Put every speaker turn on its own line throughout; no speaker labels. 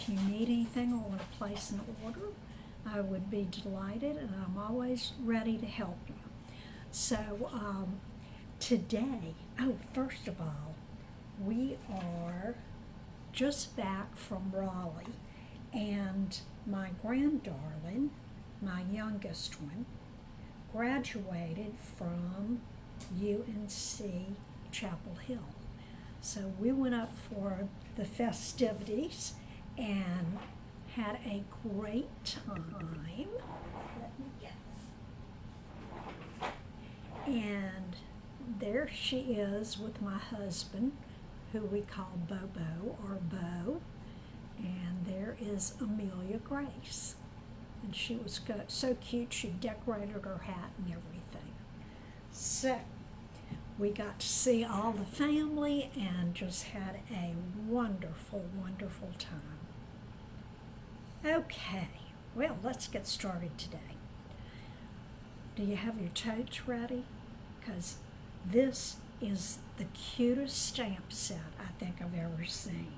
if you need anything or want to place an order, I would be delighted, and I'm always ready to help you. So today, first of all, we are just back from Raleigh, and my granddarling, my youngest one, graduated from UNC Chapel Hill. So we went up for the festivities and had a great time. Let me get. And there she is with my husband, who we call Bobo or Bo. And there is Amelia Grace. And she was so cute, she decorated her hat and everything. So we got to see all the family and just had a wonderful, wonderful time. Okay, well, let's get started today. Do you have your totes ready? Because this is the cutest stamp set I think I've ever seen.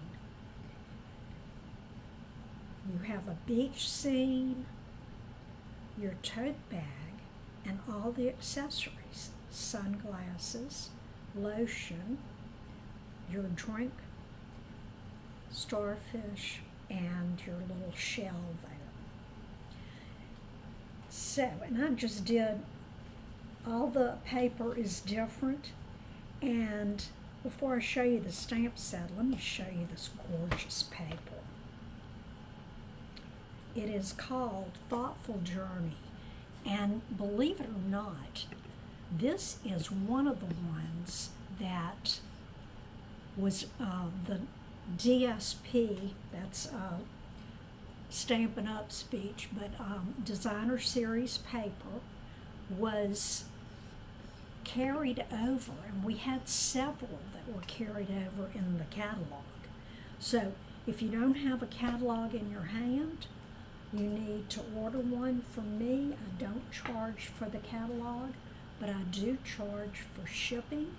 You have a beach scene, your tote bag, and all the accessories, sunglasses, lotion, your drink, starfish, and your little shell there. So, and I just did, all the paper is different, and before I show you the stamp set, let me show you this gorgeous paper. It is called Thoughtful Journey, and believe it or not, this is one of the ones that was the DSP, that's Stampin' Up speech, but Designer Series paper was carried over, and we had several that were carried over in the catalog. So if you don't have a catalog in your hand, you need to order one from me. I don't charge for the catalog, but I do charge for shipping.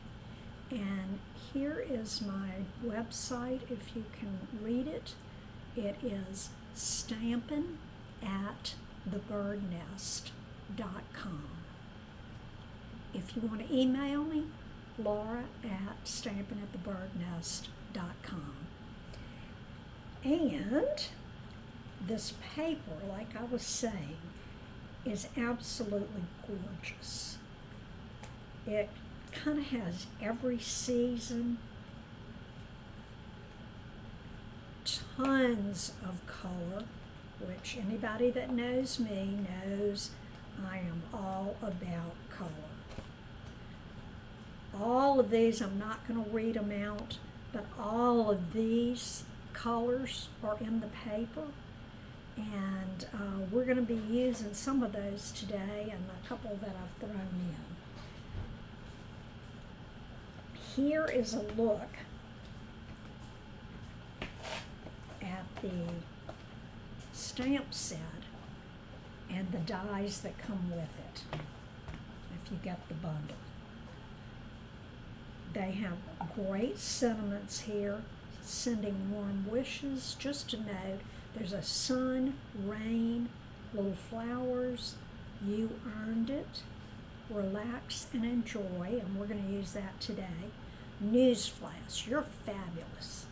And here is my website, if you can read it. It is stampin'atthebirdnest.com. If you want to email me, laura@stampin'atthebirdnest.com. And this paper, like I was saying, is absolutely gorgeous. It kind of has every season, tons of color, which anybody that knows me knows I am all about color. All of these, I'm not going to read them out, but all of these colors are in the paper. And we're going to be using some of those today and a couple that I've thrown in. Here is a look at the stamp set and the dies that come with it, if you get the bundle. They have great sentiments here, sending warm wishes. Just to note, there's a sun, rain, little flowers. You earned it. Relax and enjoy, and we're going to use that today. Newsflash, you're fabulous.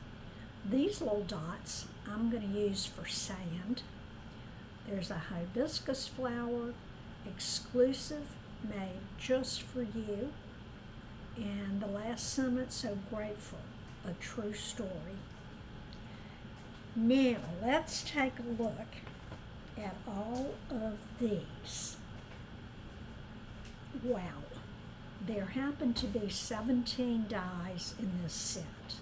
These little dots I'm going to use for sand. There's a hibiscus flower, exclusive, made just for you. And the last sentiment, so grateful, a true story. Now, let's take a look at all of these. Wow, there happen to be 17 dies in this set,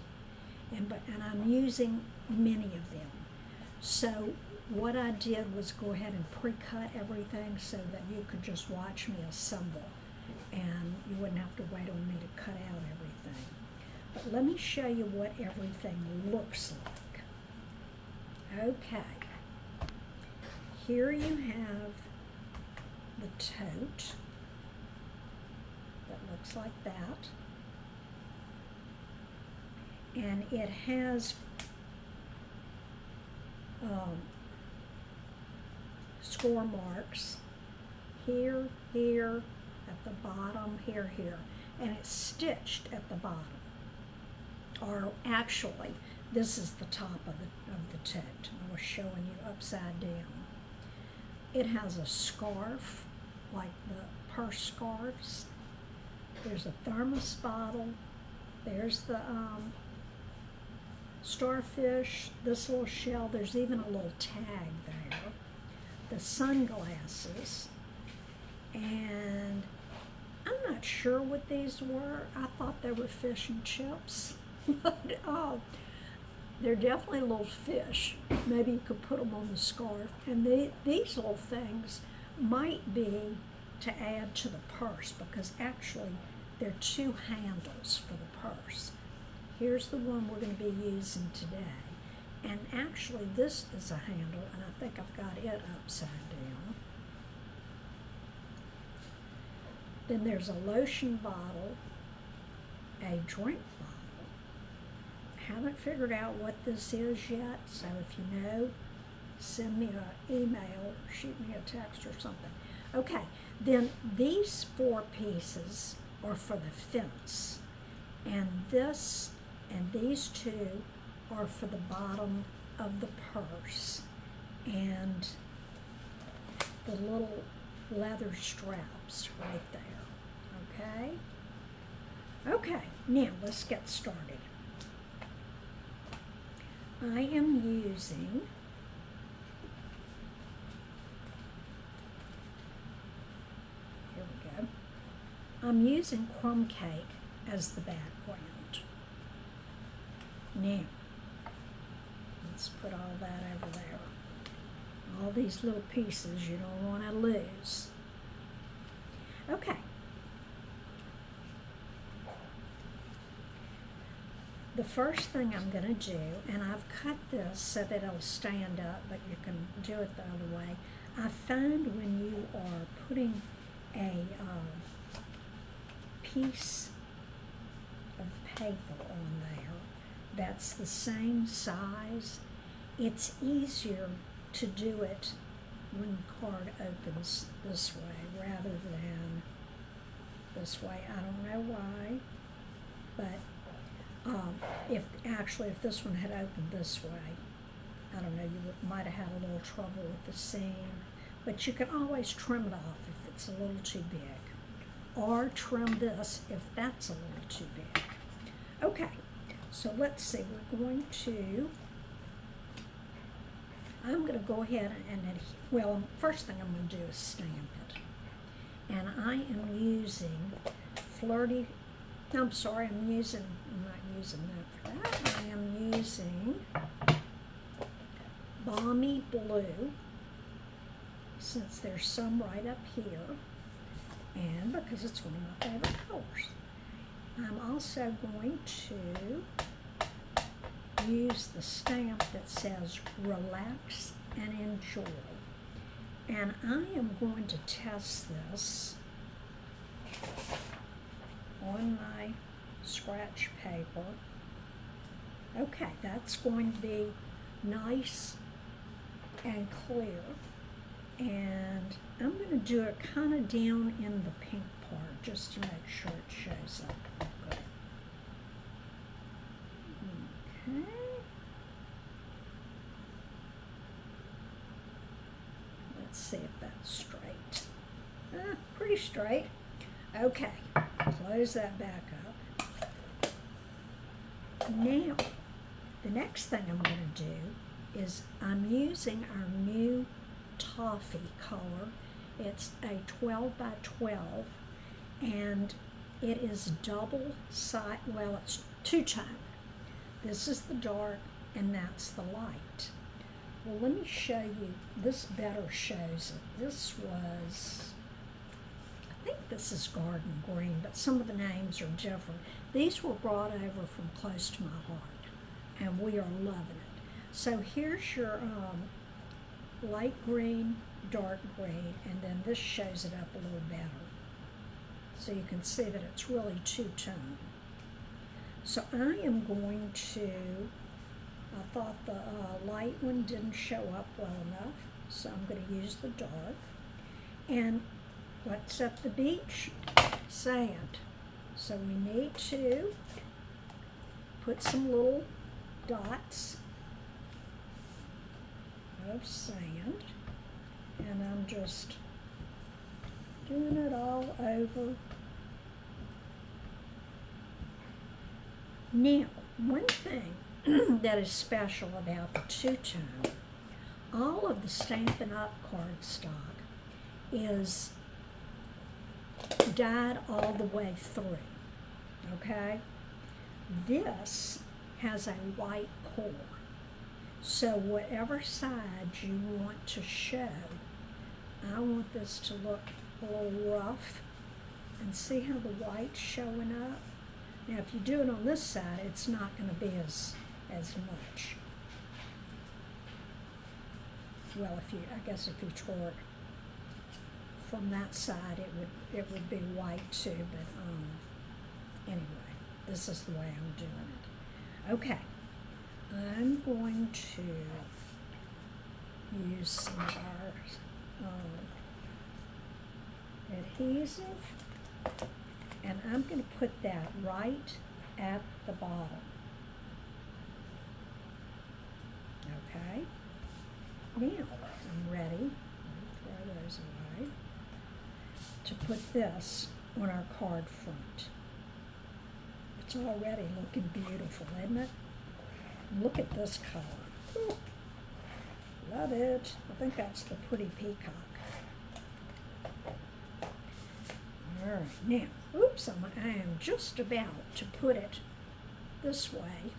and I'm using many of them. So what I did was go ahead and pre-cut everything so that you could just watch me assemble, and you wouldn't have to wait on me to cut out everything. But let me show you what everything looks like. Okay, here you have the tote that looks like that, and it has um, score marks here, here, at the bottom, here, here, and it's stitched at the bottom. Or actually, this is the top of the tote. I was showing you upside down. It has a scarf, like the purse scarves. There's a thermos bottle. There's the starfish, this little shell. There's even a little tag there. The sunglasses. And I'm not sure what these were. I thought they were fish and chips. But they're definitely little fish. Maybe you could put them on the scarf. And these little things might be to add to the purse, because actually there are two handles for the purse. Here's the one we're going to be using today. And actually this is a handle, and I think I've got it upside down. Then there's a lotion bottle, a drink bottle. Haven't figured out what this is yet, so if you know, send me an email or shoot me a text or something. Okay, then these 4 pieces are for the fence, and this and these 2 are for the bottom of the purse and the little leather straps right there. Okay? Okay, now let's get started. I am using I'm using crumb cake as the background. Now, let's put all that over there. All these little pieces you don't want to lose. Okay. The first thing I'm going to do, and I've cut this so that it'll stand up, but you can do it the other way. I find when you are putting a piece of paper on there that's the same size, it's easier to do it when the card opens this way rather than this way. I don't know why, but if this one had opened this way, I don't know, might have had a little trouble with the seam, but you can always trim it off if it's a little too big, or trim this if that's a little too big. Okay, so let's see, I'm going to go ahead and first thing I'm going to do is stamp it. And I am using I'm not using that for that. I am using Balmy Blue, since there's some right up here, and because it's one of my favorite colors. I'm also going to use the stamp that says relax and enjoy. And I am going to test this on my scratch paper. Okay, that's going to be nice and clear. And I'm going to do it kind of down in the pink part just to make sure it shows up. Okay. Let's see if that's straight. Pretty straight. Okay, close that back up. Now, the next thing I'm going to do is I'm using our new toffee color. It's a 12 by 12, and it is double side, well, it's two-tone. This is the dark, and that's the light. Well, let me show you, this better shows it. This was, I think this is garden green, but some of the names are different. These were brought over from close to my heart, and we are loving it. So here's your light green, dark green, and then this shows it up a little better. So you can see that it's really two-tone. So I am going to I thought the light one didn't show up well enough, so I'm going to use the dark. And what's at the beach? Sand. So we need to put some little dots of sand, and I'm just doing it all over. Now, one thing that is special about the two-tone, all of the Stampin' Up! Cardstock is dyed all the way through, okay? This has a white core, so whatever side you want to show, I want this to look a little rough, and see how the white's showing up? Now if you do it on this side, it's not going to be as much. Well, I guess if you tore it from that side, it would be white too, but anyway, this is the way I'm doing it. Okay, I'm going to use some of our adhesive, and I'm going to put that right at the bottom. Okay, now I'm ready. Let me throw those away. To put this on our card front. It's already looking beautiful, isn't it? Look at this color. Ooh, love it. I think that's the pretty peacock. All right, now, oops, I am just about to put it this way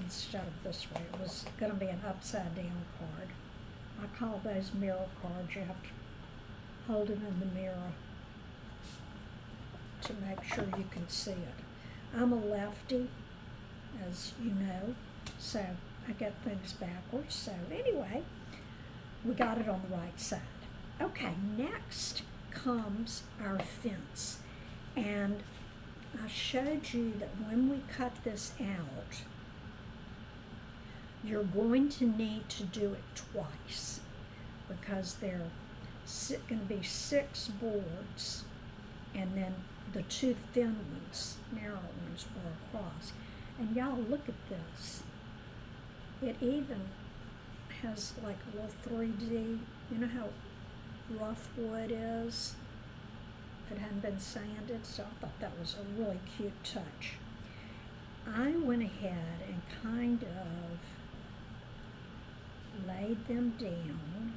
instead of this way. It was going to be an upside down card. I call those mirror cards. You have to hold it in the mirror to make sure you can see it. I'm a lefty, as you know, so I get things backwards. So anyway, we got it on the right side. Okay, next comes our fence. And I showed you that when we cut this out, you're going to need to do it twice because there are going to be 6 boards, and then the 2 thin ones, narrow ones, are across. And y'all, look at this. It even has like a little 3D. You know how rough wood is if it hadn't been sanded? So I thought that was a really cute touch. I went ahead and kind of laid them down.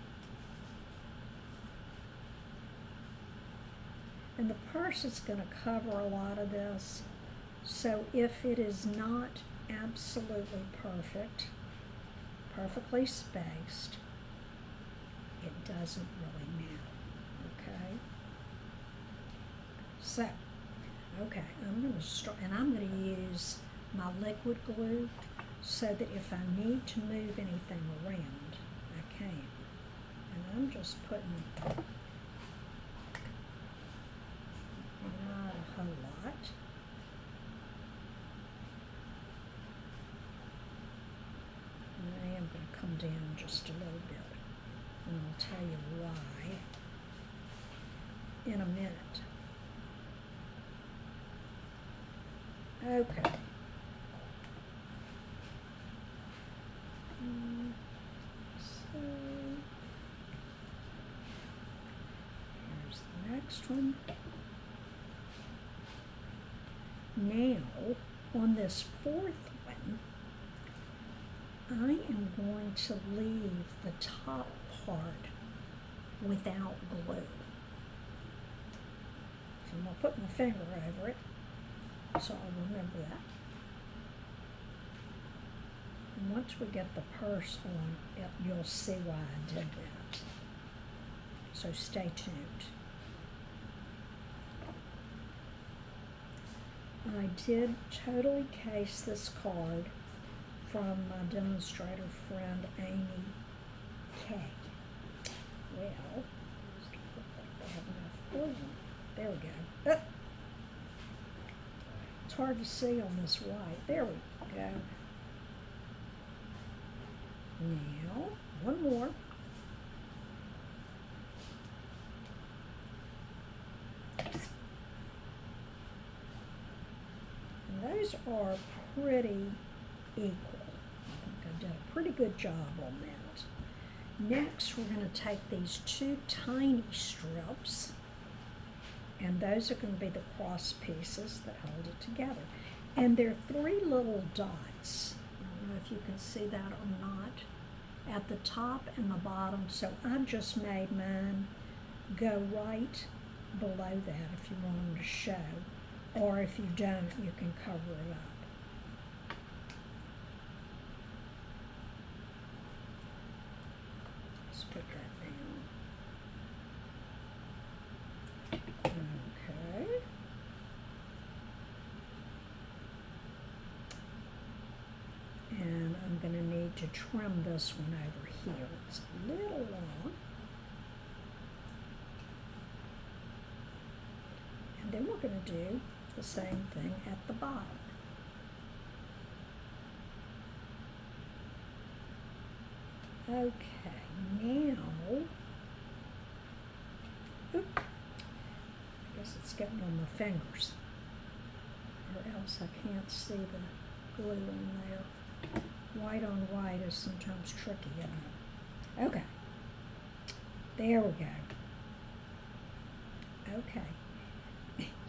And the purse is going to cover a lot of this, so if it is not absolutely perfect, perfectly spaced, it doesn't really matter, okay? So, okay, I'm going to start, and I'm going to use my liquid glue so that if I need to move anything around, I can. And I'm just putting not a whole lot. And I am going to come down just a little bit, and I'll tell you why in a minute. Okay. So here's the next one. Now, on this 4th one, I am going to leave the top part without glue. So I'm going to put my finger over it, so I'll remember that. And once we get the purse on, you'll see why I did that. So stay tuned. I did totally case this card from my demonstrator friend Amy K. Well, I have enough glue. There we go. Oh. It's hard to see on this white. There we go. Now, one more. And those are pretty equal. I think I did a pretty good job on that. Next, we're going to take these two tiny strips, and those are going to be the cross pieces that hold it together. And they're three little dots. I don't know if you can see that or not, at the top and the bottom. So I just made mine go right below that if you want them to show. Or if you don't, you can cover it up. Let's put that down. Okay. And I'm going to need to trim this one over here. It's a little long. And then we're going to do the same thing at the bottom. Okay, now, I guess it's getting on my fingers, or else I can't see the glue in there. White on white is sometimes tricky, isn't it? Okay, there we go. Okay,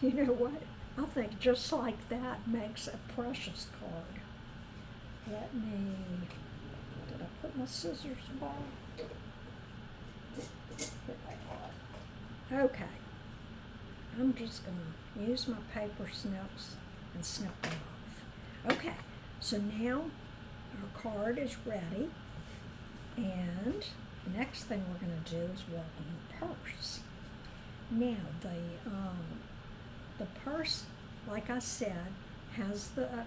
you know what? I think just like that makes a precious card. Let me, did I put my scissors by? Here they are. Okay, I'm just gonna use my paper snips and snip them off. Okay, so now our card is ready, and the next thing we're going to do is work on the purse. Now the purse, like I said, has the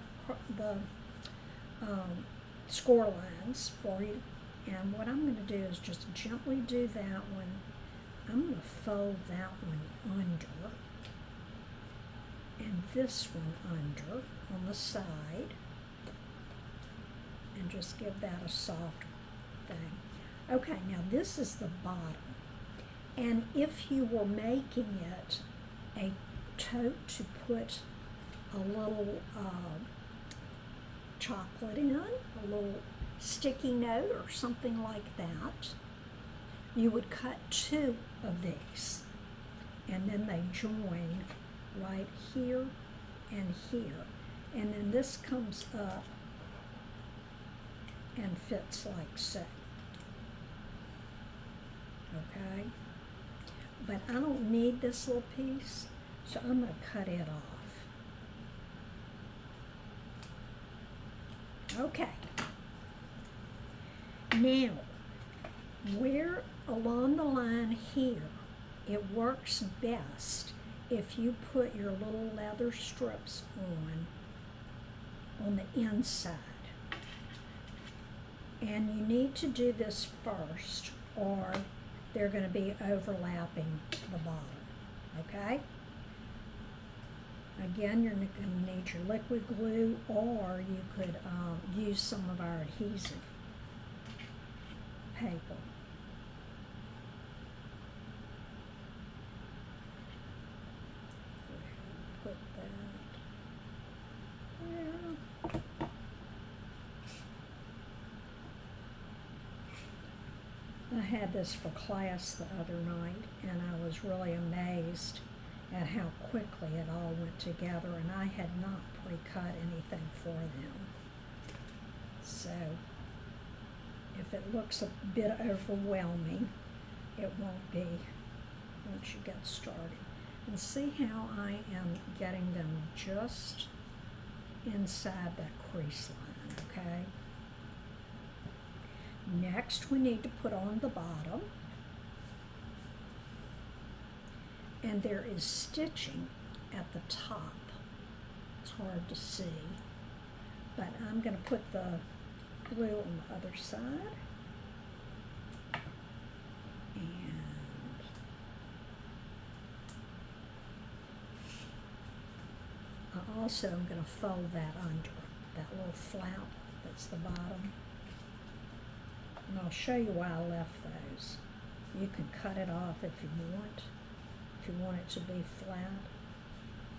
score lines for you, and what I'm going to do is just gently do that one. I'm going to fold that one under, and this one under on the side, and just give that a soft thing. Okay, now this is the bottom, and if you were making it a tote to put a little chocolate in, a little sticky note or something like that, you would cut two of these, and then they join right here and here, and then this comes up and fits like so. Okay, but I don't need this little piece, so I'm going to cut it off. Okay, now where along the line here it works best if you put your little leather strips on the inside. And you need to do this first, or they're going to be overlapping the bottom, okay? Again, you're going to need your liquid glue, or you could use some of our adhesive paper. Put that there. I had this for class the other night, and I was really amazed at how quickly it all went together, and I had not pre-cut anything for them. So if it looks a bit overwhelming, it won't be once you get started. And see how I am getting them just inside that crease line, okay? Next, we need to put on the bottom, and there is stitching at the top. It's hard to see, but I'm going to put the glue on the other side, and I also am going to fold that under, that little flap that's the bottom. And I'll show you why I left those. You can cut it off if you want it to be flat.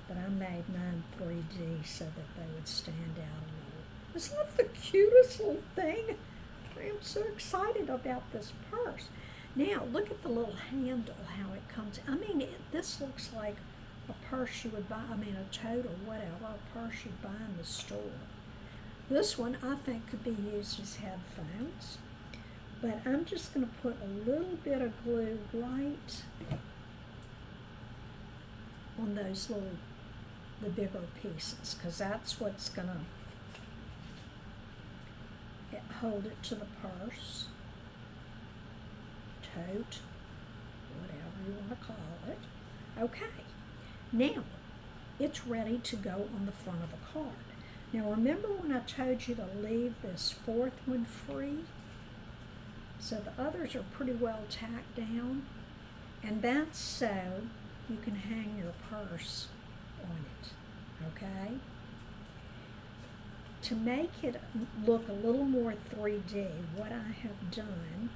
But I made mine 3D so that they would stand out a little. Isn't that the cutest little thing? I am so excited about this purse. Now, look at the little handle, how it comes. I mean, this looks like a purse you would buy, a tote or whatever, a purse you'd buy in the store. This one, I think, could be used as headphones. But I'm just going to put a little bit of glue right on those the bigger pieces, because that's what's going to hold it to the purse, tote, whatever you want to call it. Okay, now it's ready to go on the front of the card. Now remember when I told you to leave this fourth one free? So the others are pretty well tacked down, and that's so you can hang your purse on it, okay? To make it look a little more 3D, what I have done,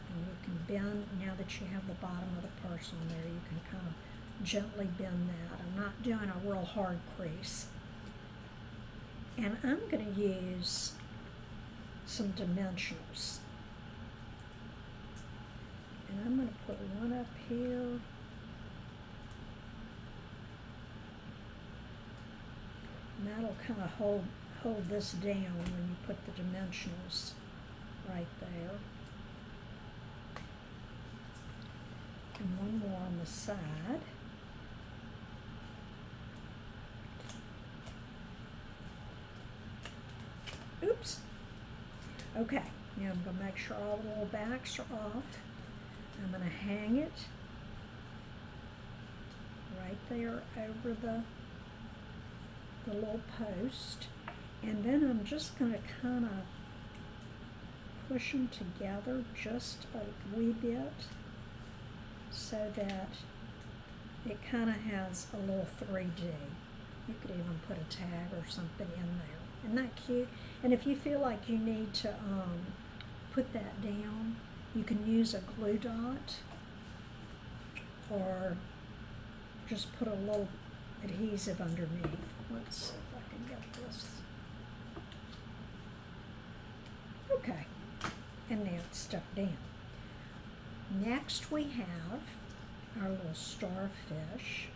and you can bend, now that you have the bottom of the purse on there, you can kind of gently bend that. I'm not doing a real hard crease. And I'm going to use some dimensionals. And I'm going to put one up here. And that'll kind of hold this down when you put the dimensionals right there. And one more on the side. Oops. Okay, now I'm going to make sure all the little backs are off. I'm going to hang it right there over the little post. And then I'm just going to kind of push them together just a wee bit so that it kind of has a little 3D. You could even put a tag or something in there. Isn't that cute? And if you feel like you need to put that down, you can use a glue dot or just put a little adhesive underneath. Let's see if I can get this. Okay, and now it's stuck down. Next we have our little starfish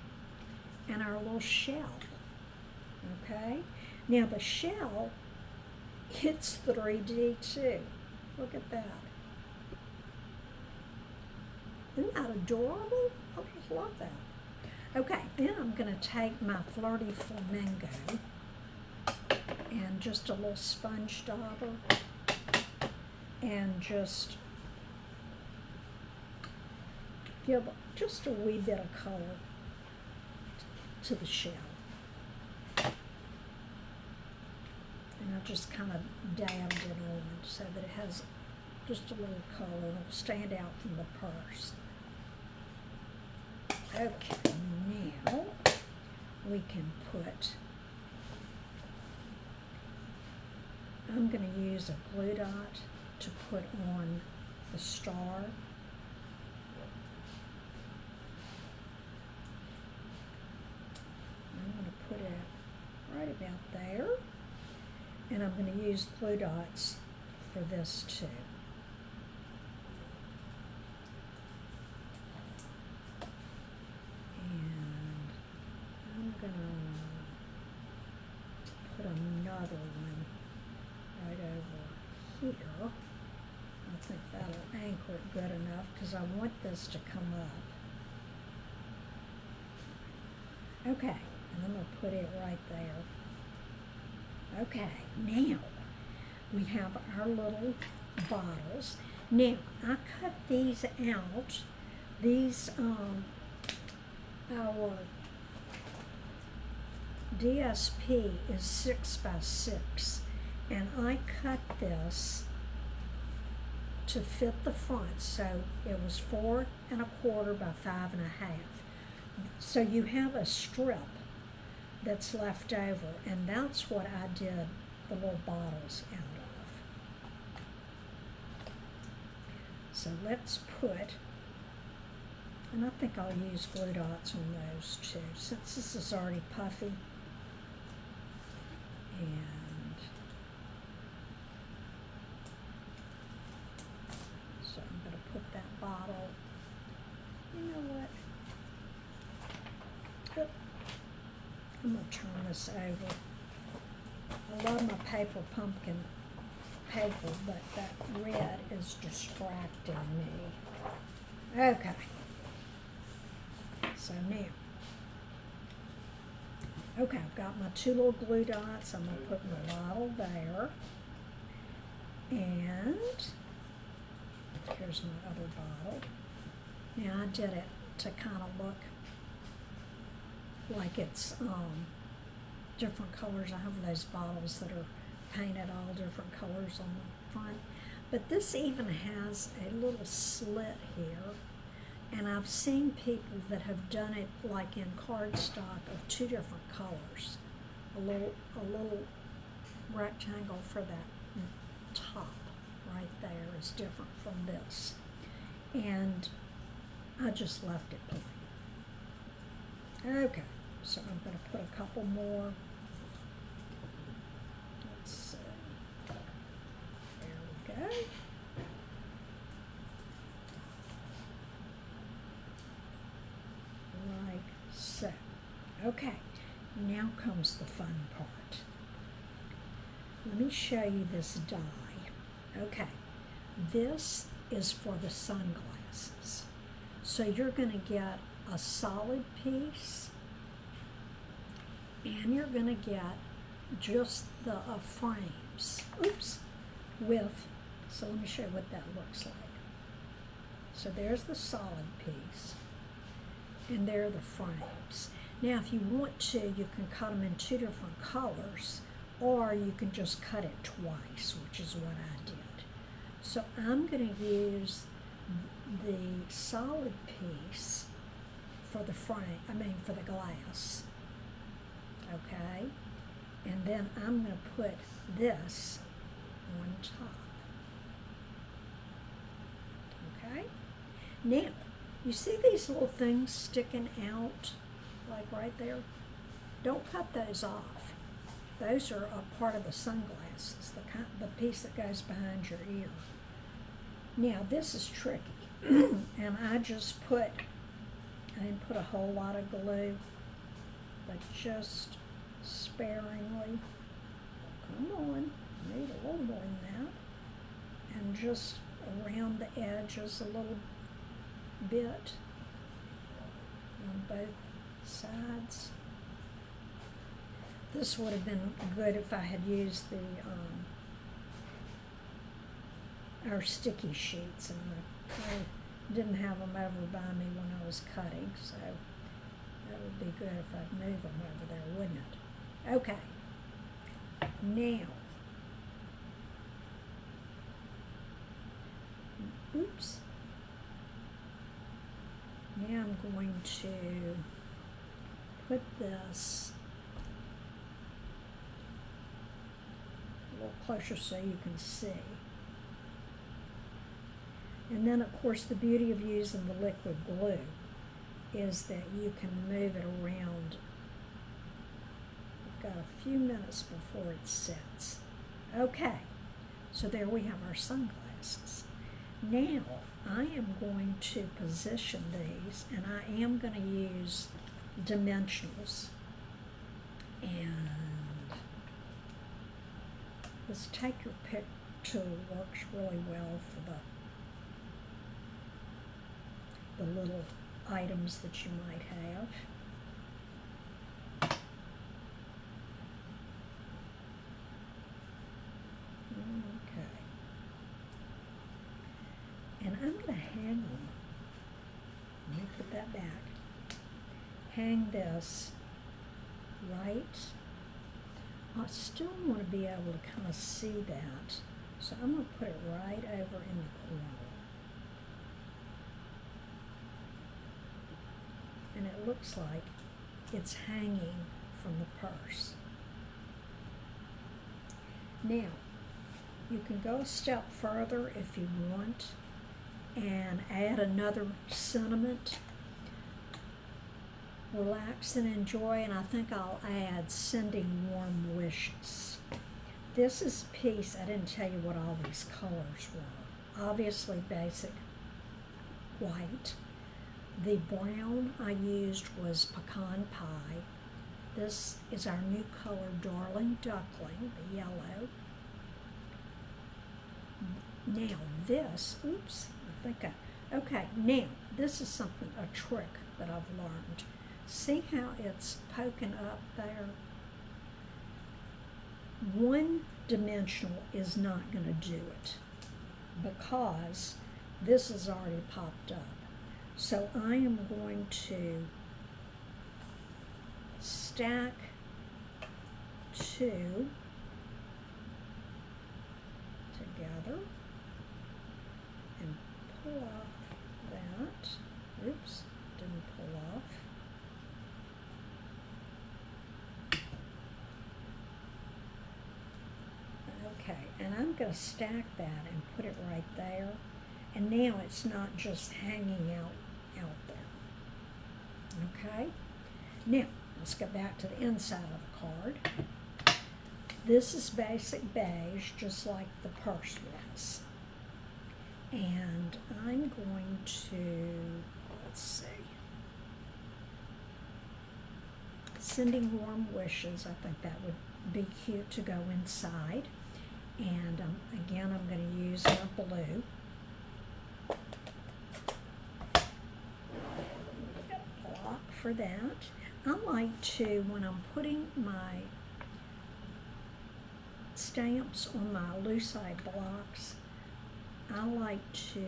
and our little shell, okay? Now the shell, it's 3D too. Look at that. Isn't that adorable? I just love that. Okay, then I'm going to take my Flirty Flamingo and just a little sponge dauber and just give just a wee bit of color to the shell. And I just kind of dabbed it on so that it has just a little color and it'll stand out from the purse. Okay, now we can put, I'm going to use a glue dot to put on the star. I'm going to put it right about there. And I'm going to use glue dots for this too. I'm going to put another one right over here. I think that'll anchor it good enough because I want this to come up. Okay, and I'm going to put it right there. Okay, now we have our little bottles. Now, I cut these out. These, our DSP is 6 by 6, and I cut this to fit the front, so it was 4 1/4 by 5 1/2. So you have a strip that's left over, and that's what I did the little bottles out So let's put, and I think I'll use glue dots on those too, since this is already puffy. And so I'm going to put that bottle, you know what? Oop. I'm going to turn this over. I love my paper pumpkin paper, but that red is distracting me. Okay. So now, okay, I've got my two little glue dots. I'm going to put my bottle there. And here's my other bottle. Now I did it to kind of look like it's different colors. I have those bottles that are painted all different colors on the front. But this even has a little slit here. And I've seen people that have done it like in cardstock of two different colors. A little rectangle for that top right there is different from this. And I just left it plain. Okay, so I'm going to put a couple more. Let's see. There we go. Like so. Okay, now comes the fun part. Let me show you this die. Okay, this is for the sunglasses. So you're going to get a solid piece, and you're going to get just the frames. Oops. So let me show you what that looks like. So there's the solid piece, and there are the frames. Now if you want to, you can cut them in two different colors, or you can just cut it twice, which is what I did. So I'm going to use the solid piece for the frame, for the glass. Okay? And then I'm going to put this on top. Okay? Now, you see these little things sticking out, like right there? Don't cut those off. Those are a part of the sunglasses, the piece that goes behind your ear. Now, this is tricky. And I didn't put a whole lot of glue, but just sparingly. Come on, I need a little more than that. And just around the edges a little bit on both sides. This would have been good if I had used our sticky sheets, and I didn't have them over by me when I was cutting, so that would be good if I'd move them over there, wouldn't it? Okay, now, oops, now I'm going to put this a little closer so you can see. And then, of course, the beauty of using the liquid glue is that you can move it around. We've got a few minutes before it sets. Okay, so there we have our sunglasses. Now, I am going to position these, and I am going to use dimensionals. And this Take Your Pick tool works really well for the little items that you might have. Okay. And I'm going to hang them. Let me put that back. Hang this right. I still want to be able to kind of see that. So I'm going to put it right over in the corner. And it looks like it's hanging from the purse. Now, you can go a step further if you want, and add another sentiment. Relax and enjoy, and I think I'll add sending warm wishes. This is a piece, I didn't tell you what all these colors were. Obviously basic white. The brown I used was pecan pie. This is our new color, Darling Duckling, the yellow. Now this, oops, okay, now this is something, a trick that I've learned. See how it's poking up there? One dimensional is not going to do it because this is already popped up. So I am going to stack two together and pull off that. Oops, didn't pull off. Okay, and I'm going to stack that and put it right there. And now it's not just hanging out there. Okay, now let's get back to the inside of the card. This is basic beige, just like the purse was. And I'm going to, let's see, sending warm wishes. I think that would be cute to go inside. And again, I'm going to use my blue. Block for that. I like to, when I'm putting my stamps on my lucite blocks, I like to,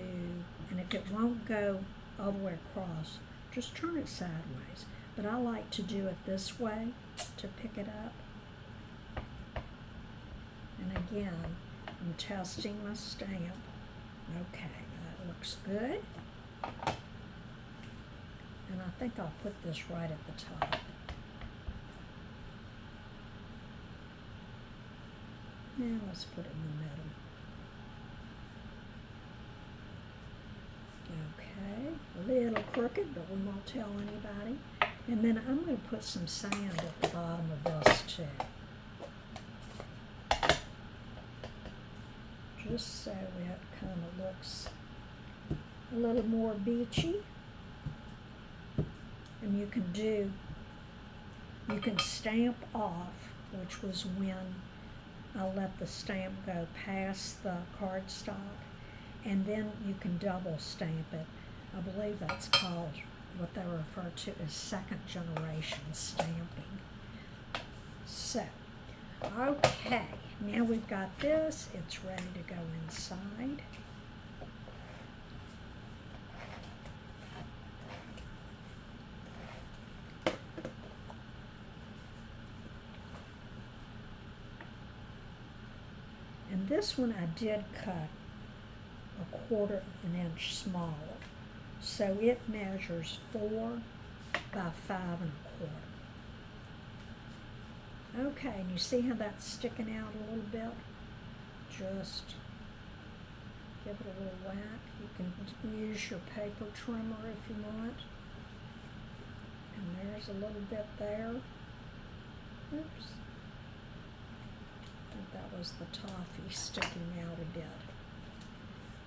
and if it won't go all the way across, just turn it sideways. But I like to do it this way to pick it up. And again, I'm testing my stamp. Okay, that looks good. And I think I'll put this right at the top. Now let's put it in the middle. Okay, a little crooked, but we won't tell anybody. And then I'm going to put some sand at the bottom of this too. Just so it kind of looks a little more beachy. And you can stamp off, which was when I let the stamp go past the cardstock, and then you can double stamp it. I believe that's called, what they refer to as second generation stamping. So, okay, now we've got this, it's ready to go inside. And this one I did cut 1/4 of an inch smaller. So it measures 4 by 5 1/4. Okay, and you see how that's sticking out a little bit? Just give it a little whack. You can use your paper trimmer if you want. And there's a little bit there. Oops. I think that was the toffee sticking out a bit.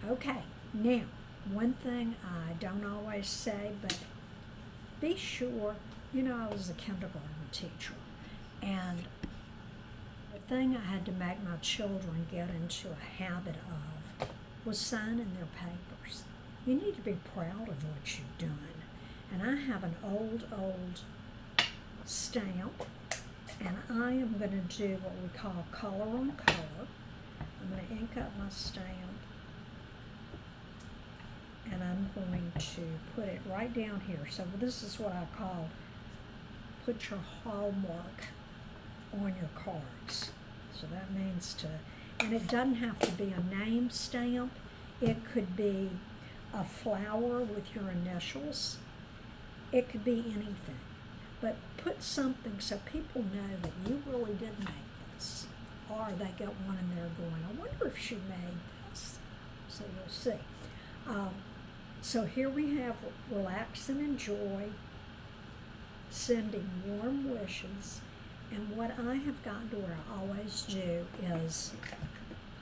Okay, now, one thing I don't always say, but be sure, you know, I was a kindergarten teacher, and the thing I had to make my children get into a habit of was signing their papers. You need to be proud of what you've done. And I have an old stamp, and I am going to do what we call color on color. I'm going to ink up my stamp, and I'm going to put it right down here. So this is what I call put your hallmark on your cards. So that means to, and it doesn't have to be a name stamp. It could be a flower with your initials. It could be anything. But put something so people know that you really did make this. Or they get one and they're going, I wonder if she made this. So you'll see. Um, so here we have relax and enjoy, sending warm wishes. And what I have gotten to where I always do is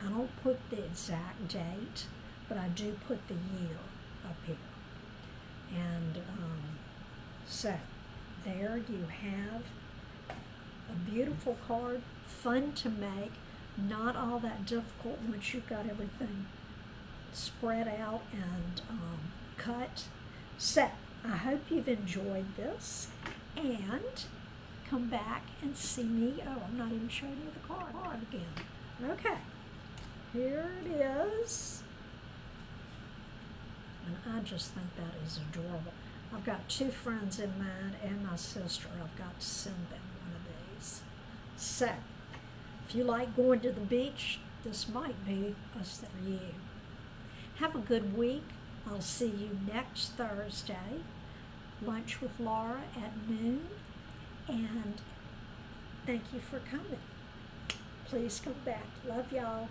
I don't put the exact date, but I do put the year up here. And so there you have a beautiful card, fun to make, not all that difficult once you've got everything spread out and cut. So I hope you've enjoyed this, and come back and see me. Oh, I'm not even showing you the card again. Okay, here it is. And I just think that is adorable. I've got 2 friends in mind and my sister. I've got to send them one of these. So, if you like going to the beach, this might be us for you. Have a good week. I'll see you next Thursday. Lunch with Laura at noon. And thank you for coming. Please come back. Love y'all.